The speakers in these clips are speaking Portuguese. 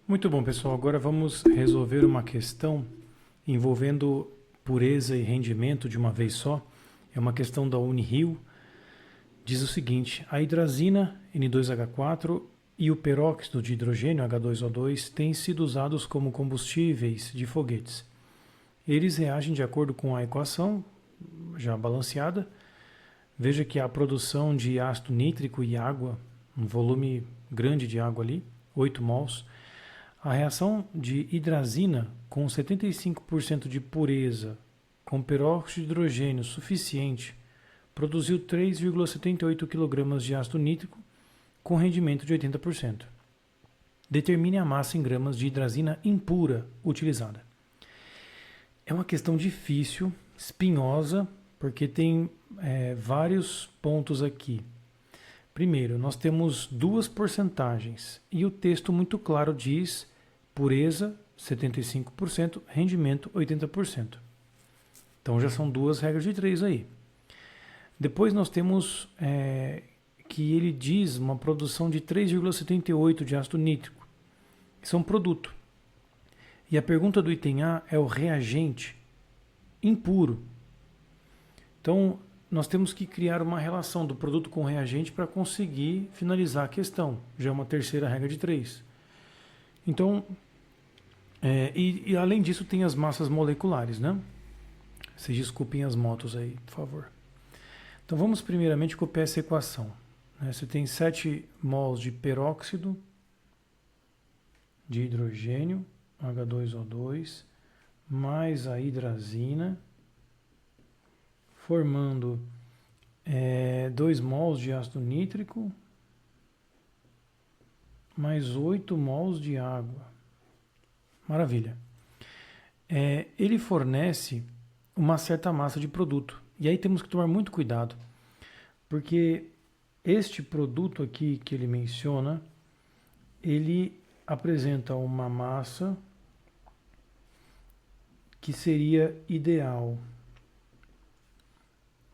Muito bom, pessoal. Agora vamos resolver uma questão envolvendo pureza e rendimento de uma vez só. É uma questão da Unirio. Diz o seguinte: a hidrazina, N2H4, e o peróxido de hidrogênio, H2O2, têm sido usados como combustíveis de foguetes. Eles reagem de acordo com a equação já balanceada. Veja que a produção de ácido nítrico e água, um volume grande de água ali, 8 mols. A reação de hidrazina com 75% de pureza com peróxido de hidrogênio suficiente produziu 3,78 kg de ácido nítrico com rendimento de 80%. Determine a massa em gramas de hidrazina impura utilizada. É uma questão difícil, espinhosa, porque tem vários pontos aqui. Primeiro, nós temos duas porcentagens e o texto muito claro diz pureza 75%, rendimento 80%. Então já são duas regras de três aí. Depois nós temos que ele diz uma produção de 3,78 de ácido nítrico. Isso é um produto. E a pergunta do item A é o reagente impuro. Então nós temos que criar uma relação do produto com o reagente para conseguir finalizar a questão. Já é uma terceira regra de três. Então, além disso tem as massas moleculares, né? Vocês desculpem as motos aí, por favor. Então vamos primeiramente copiar essa equação. Você tem 7 mols de peróxido de hidrogênio, H2O2, mais a hidrazina, formando 2 mols de ácido nítrico, mais 8 mols de água. Maravilha. Ele fornece uma certa massa de produto. E aí temos que tomar muito cuidado, porque este produto aqui que ele menciona, ele apresenta uma massa que seria ideal.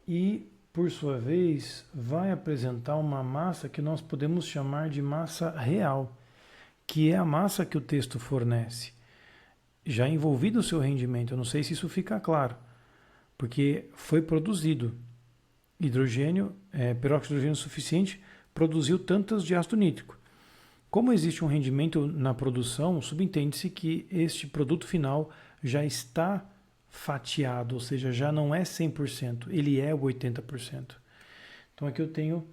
E, por sua vez, vai apresentar uma massa que nós podemos chamar de massa real, que é a massa que o texto fornece. Já envolvido o seu rendimento, eu não sei se isso fica claro, porque foi produzido hidrogênio, peróxido de hidrogênio suficiente, produziu tantas de ácido nítrico. Como existe um rendimento na produção, subentende-se que este produto final já está fatiado, ou seja, já não é 100%, ele é o 80%. Então aqui eu tenho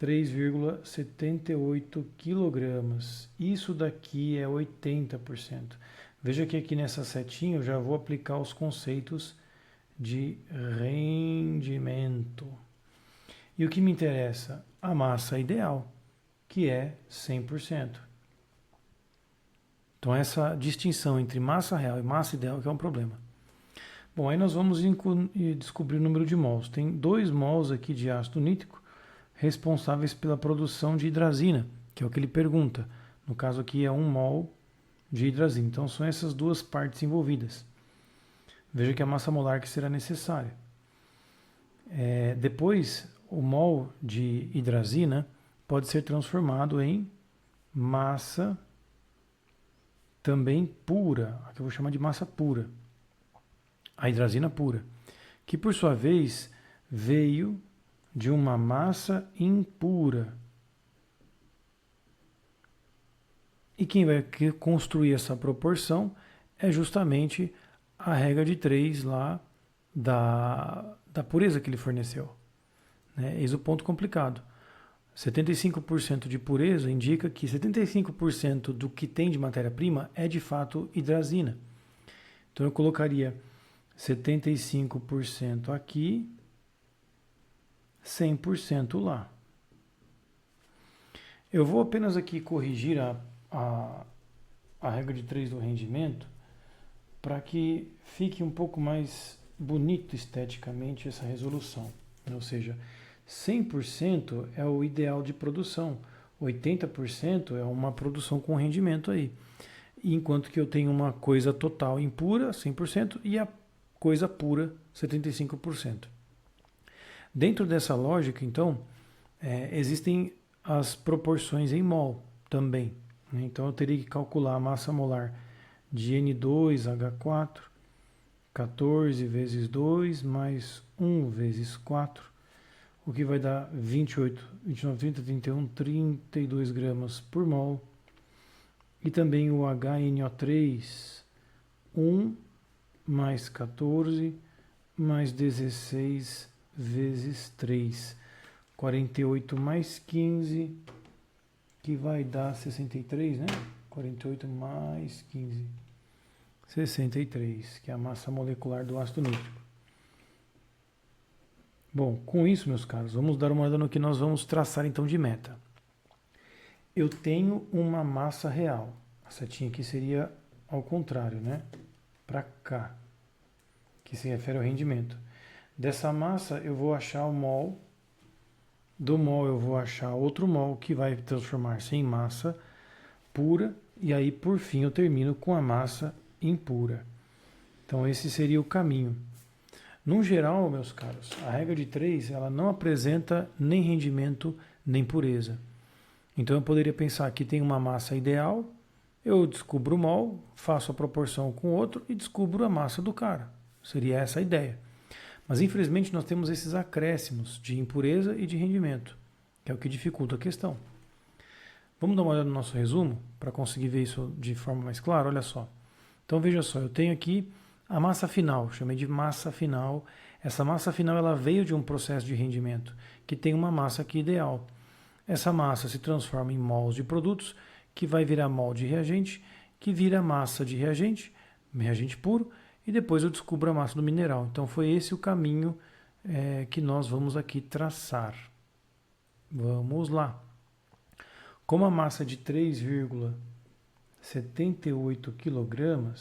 3,78 quilogramas. Isso daqui é 80%. Veja que aqui nessa setinha eu já vou aplicar os conceitos de rendimento. E o que me interessa? A massa ideal, que é 100%. Então essa distinção entre massa real e massa ideal que é um problema. Bom, aí nós vamos descobrir o número de mols. Tem 2 mols aqui de ácido nítrico responsáveis pela produção de hidrazina, que é o que ele pergunta. No caso aqui é 1 mol de hidrazina. Então são essas duas partes envolvidas. Veja que a massa molar que será necessária. Depois, o mol de hidrazina pode ser transformado em massa também pura, que eu vou chamar de massa pura. A hidrazina pura, que por sua vez veio de uma massa impura. E quem vai construir essa proporção é justamente a regra de 3 lá da pureza que ele forneceu. Eis o ponto complicado. 75% de pureza indica que 75% do que tem de matéria-prima é de fato hidrazina. Então eu colocaria 75% aqui, 100% lá. Eu vou apenas aqui corrigir a regra de 3 do rendimento para que fique um pouco mais bonito esteticamente essa resolução. Ou seja, 100% é o ideal de produção, 80% é uma produção com rendimento aí. Enquanto que eu tenho uma coisa total impura, 100%, e a coisa pura, 75%. Dentro dessa lógica, então, existem as proporções em mol também. né? Então eu teria que calcular a massa molar de N2H4, 14 vezes 2 mais 1 vezes 4, o que vai dar 28, 29, 30, 31, 32 gramas por mol. E também o HNO3, 1 mais 14 mais 16 vezes 3, 48 mais 15, que vai dar 63, né? 48 mais 15, 63, que é a massa molecular do ácido nítrico. Bom, com isso, meus caros, vamos dar uma olhada no que nós vamos traçar então de meta. Eu tenho uma massa real. A setinha aqui seria ao contrário, né? Para cá, que se refere ao rendimento. Dessa massa eu vou achar o mol. Do mol eu vou achar outro mol que vai transformar-se em massa pura. E aí, por fim, eu termino com a massa impura. Então, esse seria o caminho. No geral, meus caros, a regra de 3 ela não apresenta nem rendimento nem pureza. Então eu poderia pensar que tem uma massa ideal, eu descubro o mol, faço a proporção com o outro e descubro a massa do cara. Seria essa a ideia. Mas infelizmente nós temos esses acréscimos de impureza e de rendimento, que é o que dificulta a questão. Vamos dar uma olhada no nosso resumo para conseguir ver isso de forma mais clara? Olha só. Então veja só, eu tenho aqui a massa final, chamei de massa final. Essa massa final ela veio de um processo de rendimento que tem uma massa aqui ideal. Essa massa se transforma em mols de produtos, que vai virar mol de reagente, que vira massa de reagente, reagente puro, e depois eu descubro a massa do mineral. Então foi esse o caminho que nós vamos aqui traçar. Vamos lá. Como a massa é de 3,78 kg,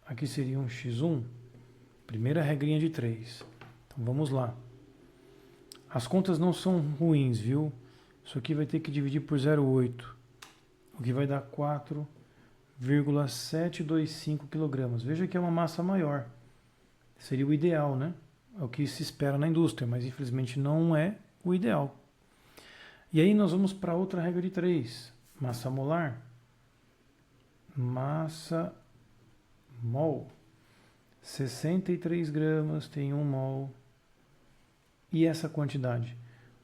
aqui seria um x1, primeira regrinha de 3. Então vamos lá. As contas não são ruins, viu? Isso aqui vai ter que dividir por 0,8, o que vai dar 4,725 kg. Veja que é uma massa maior. Seria o ideal, né? É o que se espera na indústria, mas infelizmente não é o ideal. E aí nós vamos para outra regra de 3. Massa molar. Massa mol. 63 gramas tem 1 mol. E essa quantidade?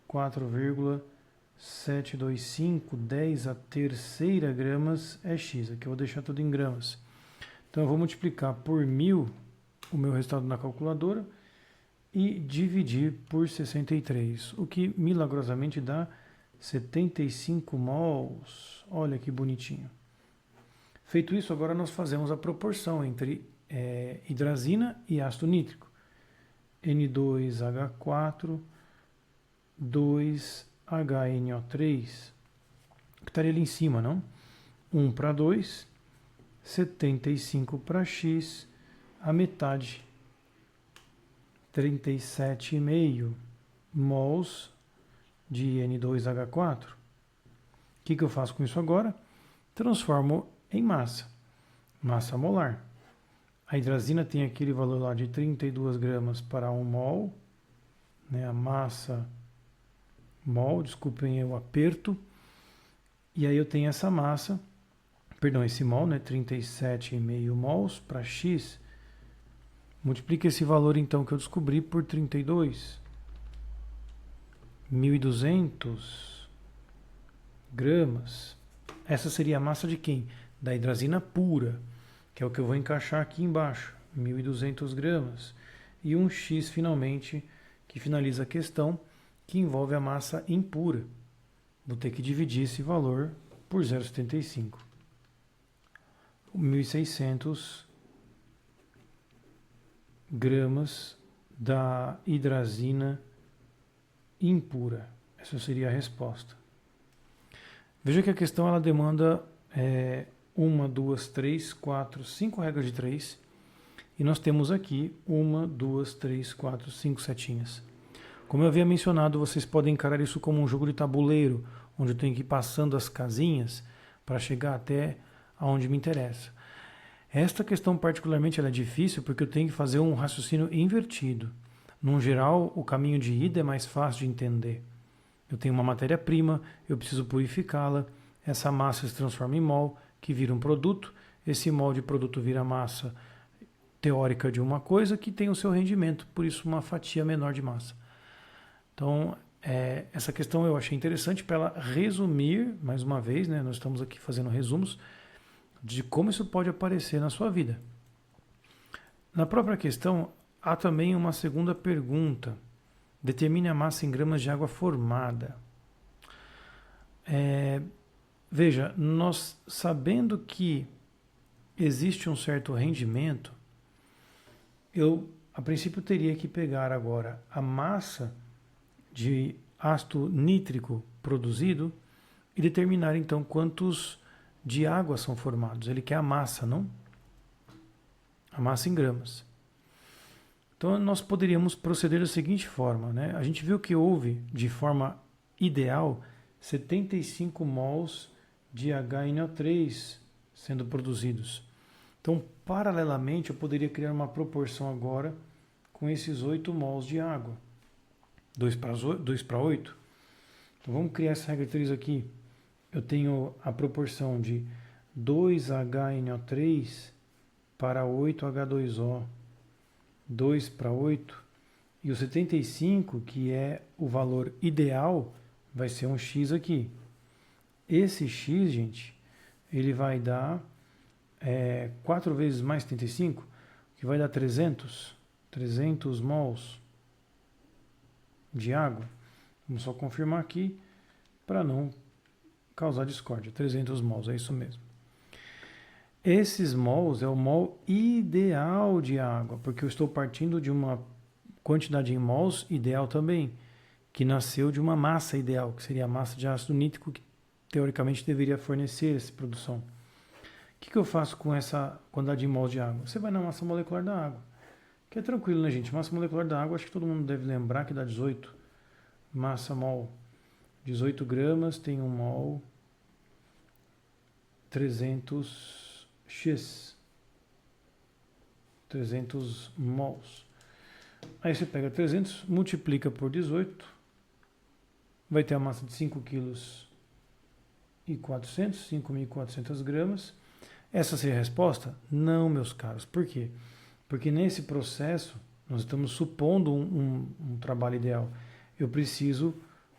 4,725, 10 a terceira gramas é X. Aqui eu vou deixar tudo em gramas. Então eu vou multiplicar por 1000 o meu resultado na calculadora e dividir por 63, o que milagrosamente dá 75 mols. Olha que bonitinho. Feito isso, agora nós fazemos a proporção entre hidrazina e ácido nítrico. N2H4, 2HNO3, que estaria ali em cima, não? 1 para 2, 75 para X, a metade, 37,5 mols de N2H4. O que eu faço com isso agora? Transformo em massa molar. A hidrazina tem aquele valor lá de 32 gramas para 1 mol, né? A massa mol, desculpem o aperto. E aí eu tenho essa massa, perdão, esse mol, né? 37,5 mols para X. Multiplica esse valor então que eu descobri por 32. 1.200 gramas. Essa seria a massa de quem? Da hidrazina pura, que é o que eu vou encaixar aqui embaixo. 1.200 gramas. E um X finalmente, que finaliza a questão, que envolve a massa impura. Vou ter que dividir esse valor por 0,75. 1.600 gramas da hidrazina impura. Essa seria a resposta. Veja que a questão ela demanda 1, 2, 3, 4, 5 regras de 3. E nós temos aqui 1, 2, 3, 4, 5 setinhas. Como eu havia mencionado, vocês podem encarar isso como um jogo de tabuleiro, onde eu tenho que ir passando as casinhas para chegar até aonde me interessa. Esta questão particularmente ela é difícil porque eu tenho que fazer um raciocínio invertido. No geral, o caminho de ida é mais fácil de entender. Eu tenho uma matéria-prima, eu preciso purificá-la, essa massa se transforma em mol, que vira um produto, esse mol de produto vira massa teórica de uma coisa que tem o seu rendimento, por isso uma fatia menor de massa. Então, essa questão eu achei interessante para ela resumir, mais uma vez, né, nós estamos aqui fazendo resumos de como isso pode aparecer na sua vida. Na própria questão, há também uma segunda pergunta. Determine a massa em gramas de água formada. Veja, nós sabendo que existe um certo rendimento, eu a princípio teria que pegar agora a massa de ácido nítrico produzido e determinar então quantos de água são formados. Ele quer a massa, não? A massa em gramas. Então nós poderíamos proceder da seguinte forma, né? A gente viu que houve, de forma ideal, 75 mols de HNO3 sendo produzidos. Então, paralelamente, eu poderia criar uma proporção agora com esses 8 mols de água. 2 para 8. Então, vamos criar essa regra 3 aqui. Eu tenho a proporção de 2HNO3 para 8H2O. 2 para 8. E o 75, que é o valor ideal, vai ser um X aqui. Esse X, gente, ele vai dar 4 vezes mais 75, que vai dar 300 mols de água. Vamos só confirmar aqui para não causar discórdia. 300 mols, é isso mesmo. Esses mols é o mol ideal de água, porque eu estou partindo de uma quantidade em mols ideal também, que nasceu de uma massa ideal, que seria a massa de ácido nítrico que teoricamente deveria fornecer essa produção. O que eu faço com essa quantidade de mols de água? Você vai na massa molecular da água, que é tranquilo, né, gente? Massa molecular da água, acho que todo mundo deve lembrar que dá 18. Massa mol, 18 gramas, tem 1 mol, 300x, 300 mols. Aí você pega 300, multiplica por 18, vai ter a massa de 5 quilos e 400, 5.400 gramas. Essa seria a resposta? Não, meus caros. Por quê? Porque nesse processo, nós estamos supondo um trabalho ideal. Eu preciso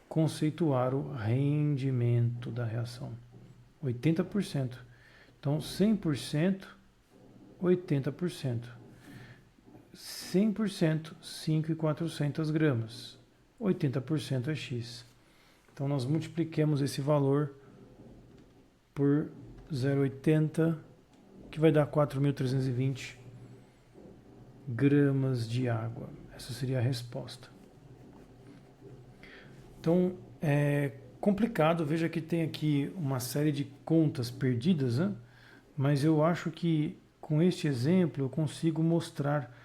conceituar o rendimento da reação. 80%. Então, 100%, 80%. 100%, 5.400 gramas. 80% é X. Então, nós multipliquemos esse valor por 0,80, que vai dar 4.320 gramas de água. Essa seria a resposta. Então, é complicado. Veja que tem aqui uma série de contas perdidas, né? Mas eu acho que com este exemplo eu consigo mostrar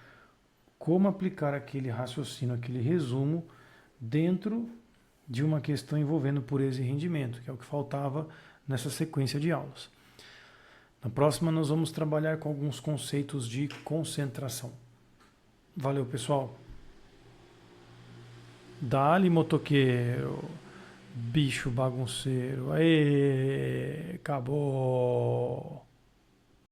como aplicar aquele raciocínio, aquele resumo dentro de uma questão envolvendo pureza e rendimento, que é o que faltava nessa sequência de aulas. Na próxima nós vamos trabalhar com alguns conceitos de concentração. Valeu, pessoal. Dali, motoqueiro, bicho bagunceiro. Aê, acabou.